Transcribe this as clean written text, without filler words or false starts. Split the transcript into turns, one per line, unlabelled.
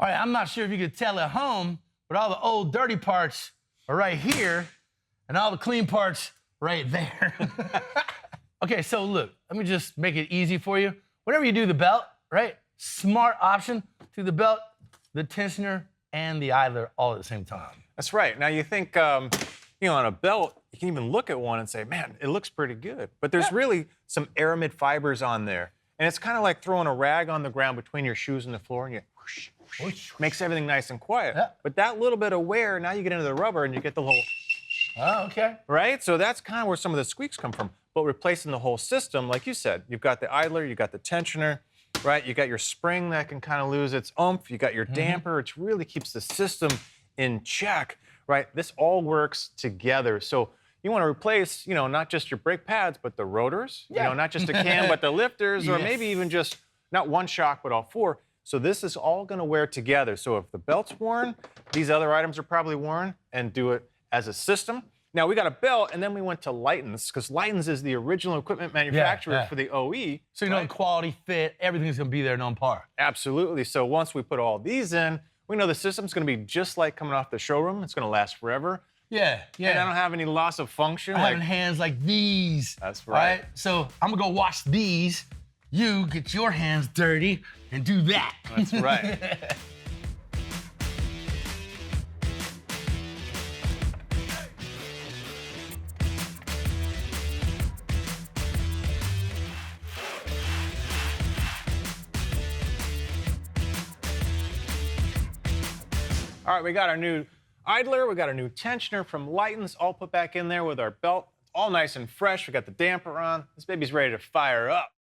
All right, I'm not sure if you could tell at home, but all the old dirty parts are right here, and all the clean parts right there. Okay, so look, let me just make it easy for you. Whenever you do the belt, right, smart option to the belt, the tensioner, and the idler all at the same time.
That's right. Now you think, on a belt, you can even look at one and say, man, it looks pretty good. But there's really some aramid fibers on there. And it's kind of like throwing a rag on the ground between your shoes and the floor, and you whoosh, whoosh, makes everything nice and quiet.
Yeah.
But that little bit of wear, now you get into the rubber and you get the little,
Oh, okay.
right? So that's kind of where some of the squeaks come from. But replacing the whole system, like you said, you've got the idler, you've got the tensioner, right? You got your spring that can kind of lose its oomph. You got your damper, which really keeps the system in check, right? This all works together. So you want to replace, not just your brake pads, but the rotors, not just a cam, but the lifters, or maybe even just not one shock, but all four. So this is all going to wear together. So if the belt's worn, these other items are probably worn, and do it as a system. Now, we got a belt, and then we went to Litens, because Litens is the original equipment manufacturer for the OE.
So the quality, fit, everything's going to be there and on par.
Absolutely. So once we put all these in, we know the system's going to be just like coming off the showroom. It's going to last forever.
Yeah.
And I don't have any loss of function.
I'm having hands like these.
That's right.
Right? So I'm going to go wash these. You get your hands dirty and do that.
That's right. All right, we got our new idler, we got our new tensioner from Litens, all put back in there with our belt. All nice and fresh. We got the damper on. This baby's ready to fire up.